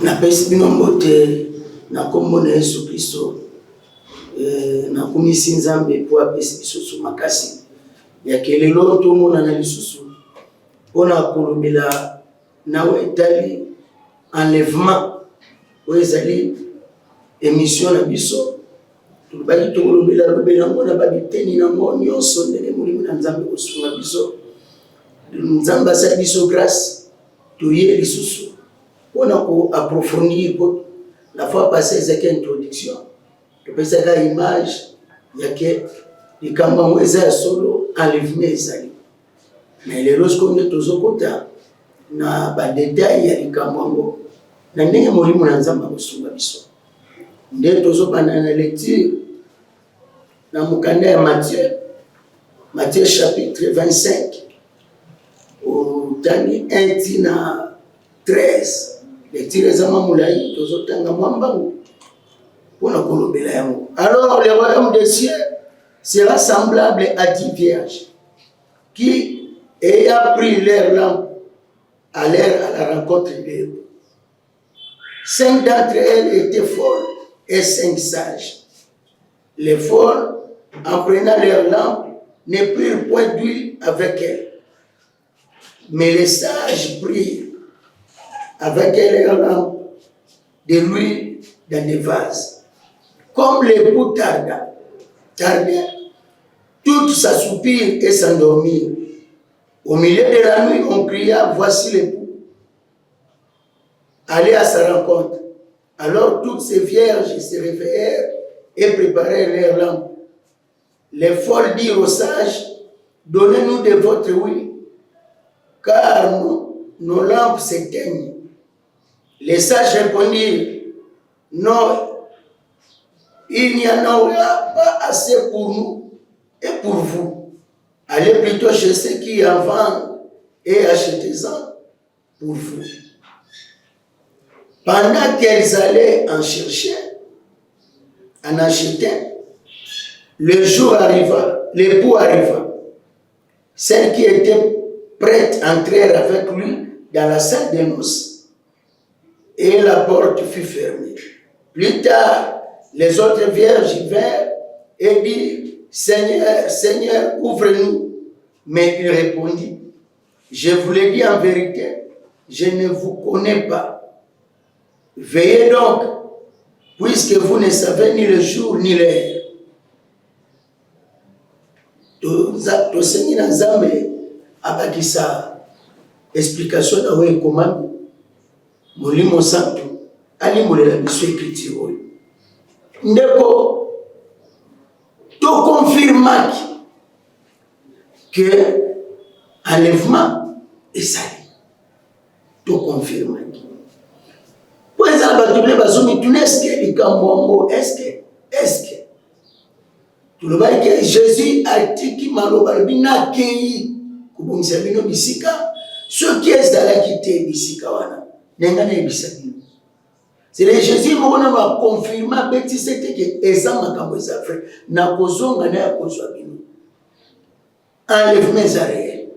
na pesi bino mbote na kombo na Yesu Kristo na kumisi Nzambe po apesi biso makasi ya kelelo to mona na lisusu pona kolobela na etali enlèvement o ezali émission na biso tubaki to kolobela ngona ba biteni na ngo nyonso ndenge mulimo na Nzambe kosunga biso Nzambe asa biso grâce to ye lisusu pona ko approfondir la fois passée c'est une introduction to pesa ka image ya ke likamba mweza solo enlèvement ezali mais les lorsqu'on est tozokota na ba détail ya likamba ngo na ndenge mulimo na Nzambe kosunga biso nde tozobana na lecture na mukanda ya Matthieu chapitre 25 au tani 1 tina 13 lecture za mamulai tozotanga mwambangu pona kolobela yango. Alors le royaume des cieux sera semblable à 10 vierges qui ayant pris leur lampe allèrent à la rencontre d'eux. 5 d'entre elles étaient folles et 5 sages. Les folles, en prenant leur lampe, ne prirent point d'huile avec elles. Mais les sages prirent avec leur lampe de l'huile dans des vases. Comme l'époux tardait, toutes s'assoupirent et s'endormirent. Au milieu de la nuit, on cria, voici l'époux. Allez à sa rencontre. Alors toutes ces vierges se réveillèrent et préparèrent leurs lampes. Les folles dirent aux sages, donnez-nous de votre huile, car nos lampes s'éteignent. Les sages répondirent, non, il n'y en aura pas assez pour nous et pour vous. Allez plutôt chez ceux qui en vendent et achetez-en pour vous. Pendant qu'elles allaient en chercher, en achetant, le jour arriva, l'époux arriva. Celles qui étaient prêtes entrèrent avec lui dans la salle des noces et la porte fut fermée. Plus tard, les autres vierges vinrent et dirent, Seigneur, Seigneur, ouvre-nous. Mais il répondit, je vous l'ai dit en vérité, je ne vous connais pas. Veillez donc, puisque vous ne savez ni le jour ni l'heure. Tosengi na Nzambe abakisa explication na we komami Molimo Santo ali molela biso écriture oyo. Ndeko to confirmaki que enlèvement ezali. To confirmaki. Pour ça la Bible bazomi tuneske likambo est-ce que tout le monde que Jésus a dit qui maloba bina kei kubungisa bino bisika ce qui est dans la quitté bisika wana nenga na bisabino. C'est le Jésus mona va confirmer beti c'était que eza makambo za frère na kozonga na kozwa bino. Enlèvement za réel.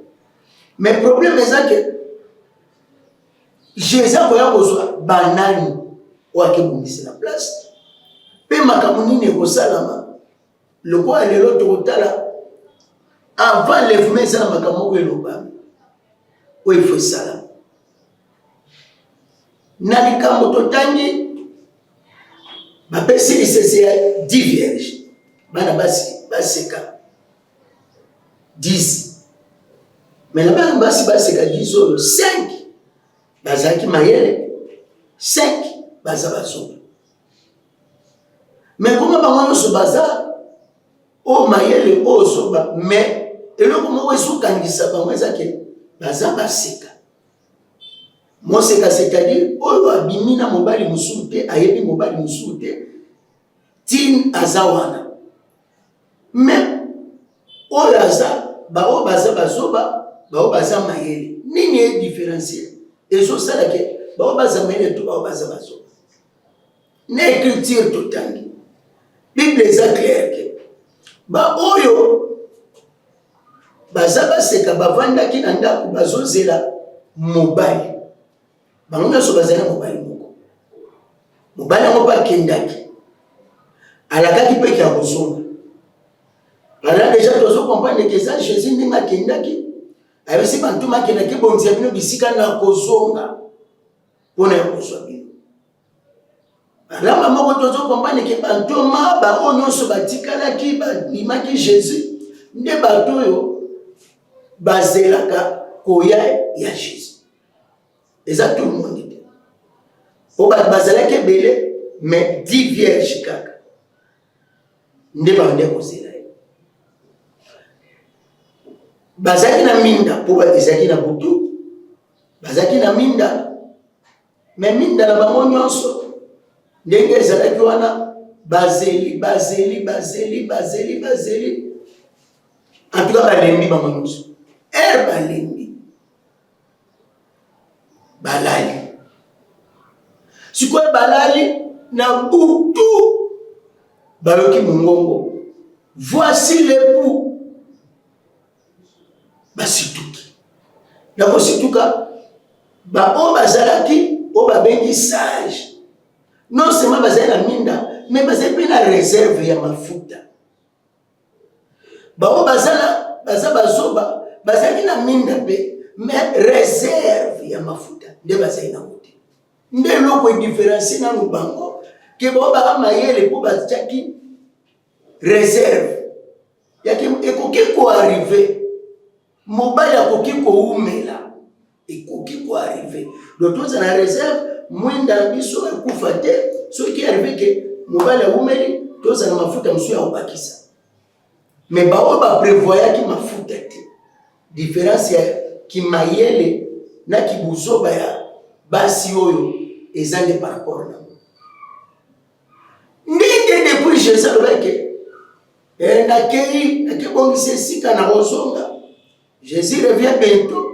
Mais problème est que Jésus a kozwa banani wakebungisa la place. Pe makambo nini kosalama le quoi est l'autre totala avant l'enlèvement ça makambo ko eloba o il faut ça na likambo totangi ba pesi c'est 10 vierges bana baseka 10 mais la bana baseka 10 autres 5 bazaki mayele 5 bazabazo mais comment bango so baza o mayele o soba mais eloko mo wesu kangisa bango ezake baza baseka moseka c'est-à-dire oyo abimina mobali musute ayebi mobali musute tin azawana mais oyo aza bao baza bazoba bao baza mayele nini est différencier ezo sala ke bao baza mayele to bao baza bazoba na écriture totangi Bible est claire que ba oyo baza baseka bavandaki na ndako bazozela mobali bango nyonso bazala mobali moko mobali ngo pa kendaki alakaki peke ya kozonga ala déjà tozo comprendre que ça Jésus ndinga kendaki ayesi bantu makendaki bonzia bino bisika na kozonga pona ya kozwa bino ala mama ko tozo comprendre que bantu ma ba onyoso batikalaki bimaki Jésus nde bato yo bazelaka koya ya Jésus eza tout le monde o bazalaki belé mais 10 vierges kaka nde bande kozela bazaki na minda po bazaki na butu bazaki na minda mais minda na bango nyonso ndenge ezalaki wana bazeli en tout cas balembi bango nyonso balembi balali sikoyo balali na butu bayoki mongongo voici l'époux basituki na kosituka o bazalaki o babengi sage non seulement bazali na minda mais bazali mpe na réserve ya mafuta bao bazoba bazali na minda mpe mais réserve ya mafuta nde bazali na mote nde eloko edifférencie nanu bango ke bao baka mayele mpo batiaki réserve yaki ekoki koarrive mobali akoki koumela ekoki koarrive donc toza na réserve mwinda biso ekufa te soki arrive ke mobali aumeli toza na mafuta mosusu ya kobakisa mais bao baprévoyaki mafuta te différence ya kimayele na kibuzoba ya basi oyo eza nde par rapport na ndenge depuis Jésus alobaki nakebongisa esika na kozonga Jésus revient bientôt.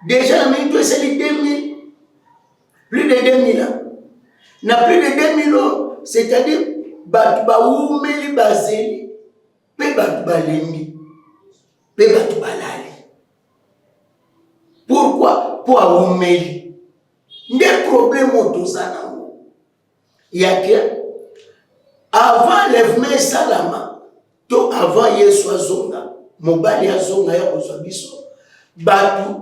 Déjà, la minute, c'est les 2000. Plus de 2000 ans. Na plus de 2000 ans, c'est-à-dire, Batubaoumeli Bazeli, Pe Batubalembi, Pe Batubalali. Pourquoi? Pour Aoumeli. Des problèmes autosana. Il y a que, avant l'Evme Salama, to avant Yeswa Zonga, mobali azonga ya kozwa biso batu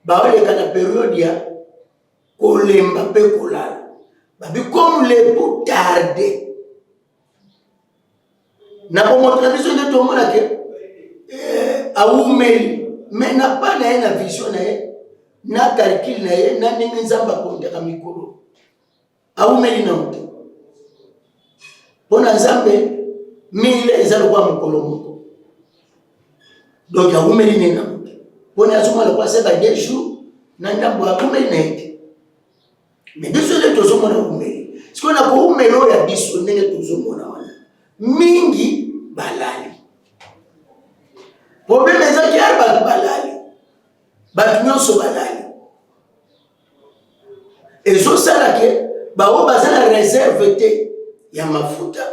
baoleka na période ya kolemba pe kolala babi comme les pour tarder na bomotra biso nde tomona ke aumeli mais na pas na ye na vision na ye na calcul na ye na ndenge nzambe akontaka mikolo aumeli na moto mpona nzambe mile eza lokwa mokolo moko donc a umeli nena pona azuma la kwa seba 2 jours na ndambo a umeli nete mais biso le tozo mona umeli siko na ko umelo ya biso ndenge tozo mona wana mingi balali problème ezaki arba balali batu nyonso balali ezo sala ke bao bazala réserve te ya mafuta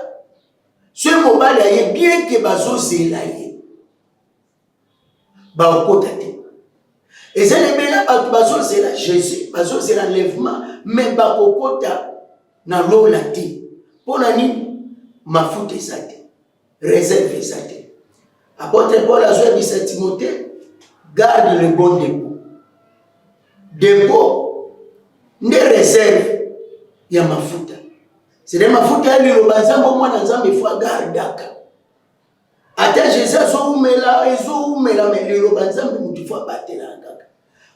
ce mobali aye bien que bazo zela ye baokota te ezali bela bato bazozela Jésus bazozela enlèvement mais bakokota na lola te mpona nini mafuta eza te réserve eza te apôtre Paul azwebisa Timothée garde le bon dépôt nde réserve ya mafuta c'est mafuta ya liloba nzambe mwana nzambe ifo agardaka ata Jésus ezoumela me liloba nzambe mutu fo abatela kaka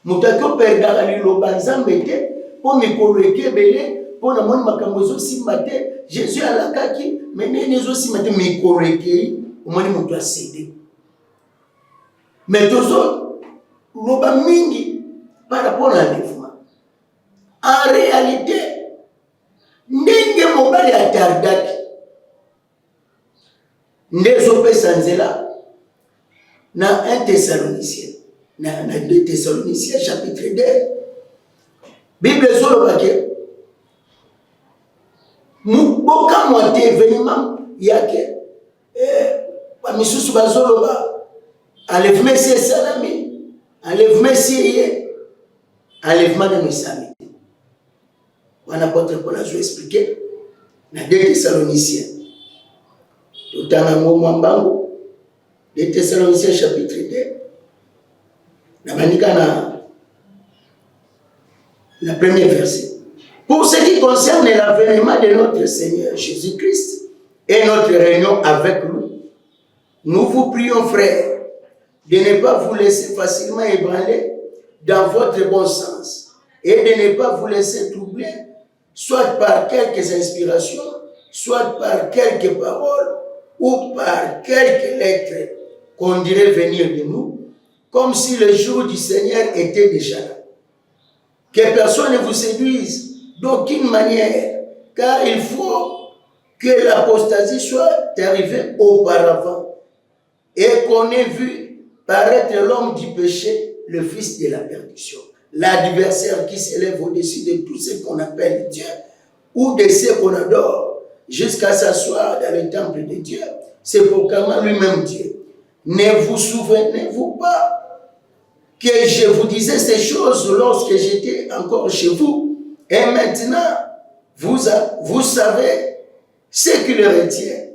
mutu akoperdaka liloba nzambe te mpo mikolo ekebele mpo na moni makambo ezosimba te Jésus alakaki me nini ezosimba te mikolo ekei omoni mutu asede me tozoloba mingi par rapport na enlèvement en réalité ndenge mobali atardaki nde ezopesa nzela na 1 Thessaloniciens na 2 Thessaloniciens chapitre 2 Bible ezoloba ke bokamwa te événement yake bamisusu bazoloba enlèvement si esalami enlèvement si ye enlèvement de mesami wana apôtre Paul a expliqué na 2 Thessaloniciens. Totanga ngomwa mbango 2 Thessaloniciens chapitre 2. Na bandika la première verset. Pour ce qui concerne l'avènement de notre Seigneur Jésus-Christ et notre réunion avec lui, nous vous prions, frères, de ne pas vous laisser facilement ébranler dans votre bon sens et de ne pas vous laisser troubler, soit par quelques inspirations, soit par quelques paroles ou par quelques lettres qu'on dirait venir de nous, comme si le jour du Seigneur était déjà là. Que personne ne vous séduise d'aucune manière, car il faut que l'apostasie soit arrivée auparavant et qu'on ait vu paraître l'homme du péché, le fils de la perdition, l'adversaire qui s'élève au-dessus de tout ce qu'on appelle Dieu ou de ce qu'on adore, jusqu'à s'asseoir dans le temple de Dieu. C'est proclamant lui-même Dieu. Ne vous souvenez-vous pas que je vous disais ces choses lorsque j'étais encore chez vous, et maintenant vous savez ce qui le retient,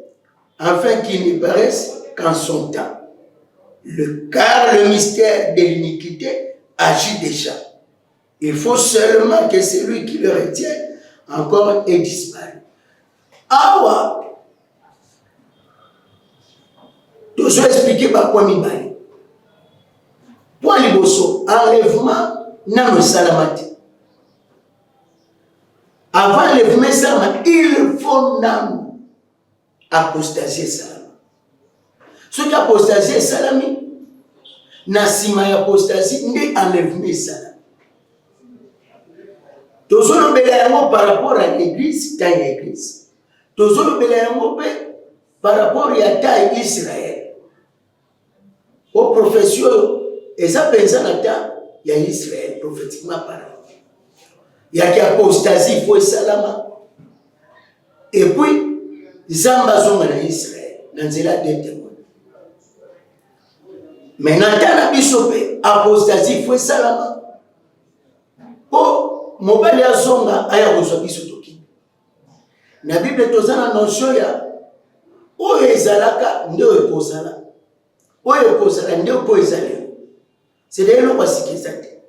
afin qu'il ne paraisse qu'en son temps. Car le mystère de l'iniquité agit déjà. Il faut seulement que celui qui le retient encore ait disparu. Awa, tout ça expliqué par quoi mibali. Pour liboso, enlèvement n'a le salamati. Avant l'enlèvement salamati, il faut n'am apostasier salama. Ce qui apostasier salami, na sima ya apostasie ndi enlèvement salama. Tozolo bela yango par rapport à l'église, ta l'église. Tozolo bela yango par rapport à ta Israël. Aux professions, et ça pense à ta ya Israël prophétiquement parlant. Il y a qui apostasie, il faut salama. Et puis, Zamba zonga na Israël, dans zela de témoins. Mais dans la bisope, apostasie, il faut salama. Oh, mobile ya zonga, aya kozwa biso toki. Na Bible tozana notion ya, oyo ezalaka, ndio ekozala. Oyo ekozala, ndio po ezali. C'est d'ailleurs quoi ce qui est.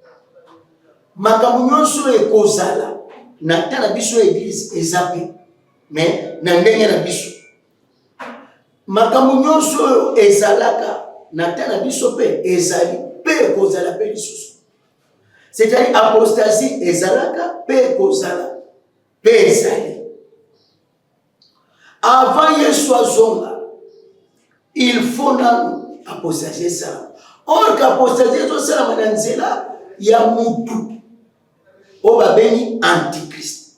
Makambo nyonso ekozala na tana biso église ezapi mais na ndenge na biso makambo nyonso ezalaka na tana biso pe ezali pe ekozala pe lisusu, c'est-à-dire apostasie ezalaka pe ekozala pe ezali. Avant Yesu azonga il faut na apostasie ça. Or qu'apostasie to sala mananzela ya mutu o babeni antichrist.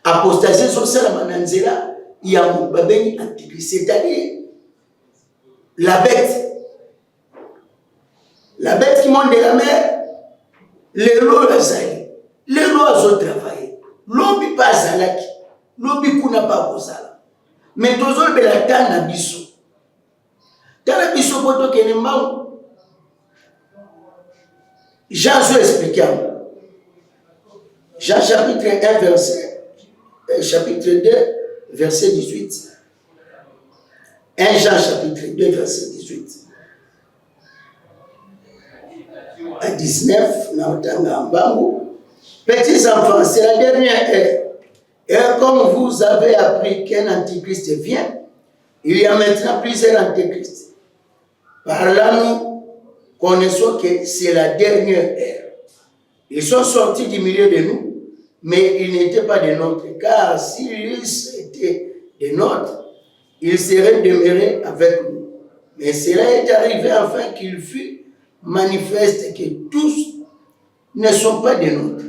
Apostasie so sala mananzela ya mutu babeni antichrist, c'est-à-dire la bête qui monte de la mer, les lois azali, les lois ont travaillé, l'obi pas azalaki, l'obi kuna pas kozala, mais tozol bela tana biso. Tana biso poto kenemba Jean a expliqué. Jean chapitre 1 verset chapitre 2 verset 18. 1 Jean chapitre 2 verset 18 à 19 na otanga mbangu. Petits enfants, c'est la dernière heure. Et comme vous avez appris qu'un antichrist vient, il y a maintenant plusieurs antichrists. Par là, nous connaissons que c'est la dernière ère. Ils sont sortis du milieu de nous, mais ils n'étaient pas des nôtres. Car s'ils étaient des nôtres, ils seraient demeurés avec nous. Mais cela est arrivé afin qu'il fût manifeste que tous ne sont pas des nôtres.